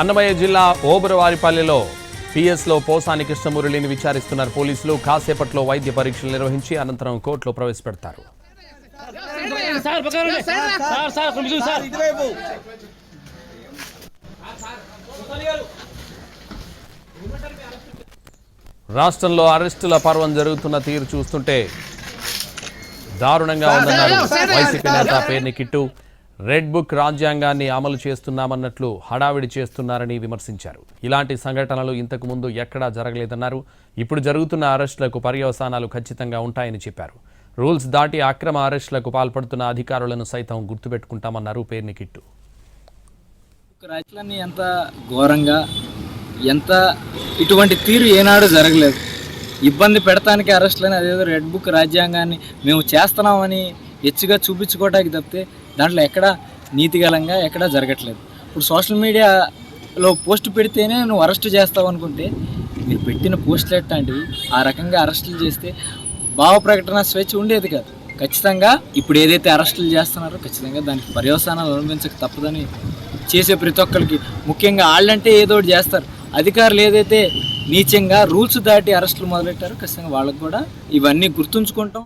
అన్నమయ్య జిల్లా ఓబురవారిపల్లెలో పిఎస్లో పోసాని కృష్ణమురళిని విచారిస్తున్నారు పోలీసులు. కాసేపట్లో వైద్య పరీక్షలు నిర్వహించి అనంతరం కోర్టులో ప్రవేశపెడతారు. రాష్ట్రంలో అరెస్టుల పర్వం జరుగుతున్న తీరు చూస్తుంటే దారుణంగా ఉందన్నారు వైసీపీ నేత పేర్ని కిట్టు. రెడ్ బుక్ రాజ్యాంగాన్ని అమలు చేస్తున్నామన్నట్లు హడావిడి చేస్తున్నారని విమర్శించారు. ఇలాంటి సంఘటనలు ఇంతకు ముందు ఎక్కడా జరగలేదన్నారు. ఇప్పుడు జరుగుతున్న అరెస్టులకు పర్యవసానాలు ఖచ్చితంగా ఉంటాయని చెప్పారు. రూల్స్ దాటి అక్రమ అరెస్టులకు పాల్పడుతున్న అధికారులను సైతం గుర్తుపెట్టుకుంటామన్నారు పేర్ని కిట్టు. రాజ్యాన్ని ఎంత ఘోరంగా ఎంత ఇటువంటి తీరు ఏనాడు జరగలేదు. ఇబ్బంది పెడతానికి అరెస్టులని అదేదో రెడ్ బుక్ రాజ్యాంగాన్ని మేము చేస్తున్నామని హెచ్చుగా చూపించుకోవడానికి తప్పితే దాంట్లో ఎక్కడా నీతిగలంగా ఎక్కడా జరగట్లేదు. ఇప్పుడు సోషల్ మీడియాలో పోస్ట్ పెడితేనే నువ్వు అరెస్ట్ చేస్తావు అనుకుంటే మీరు పెట్టిన పోస్టులు ఎట్లాంటివి ఆ రకంగా అరెస్టులు చేస్తే భావ ప్రకటన స్వేచ్ఛ ఉండేది కాదు. ఖచ్చితంగా ఇప్పుడు ఏదైతే అరెస్టులు చేస్తున్నారో ఖచ్చితంగా దానికి పర్యవసానాలు అనుభవించక తప్పదని చేసే ప్రతి ఒక్కరికి, ముఖ్యంగా వాళ్ళంటే ఏదో ఒకటి చేస్తారు. అధికారులు ఏదైతే నీచంగా రూల్స్ దాటి అరెస్టులు మొదలెట్టారో ఖచ్చితంగా వాళ్ళకు కూడా ఇవన్నీ గుర్తుంచుకుంటాం.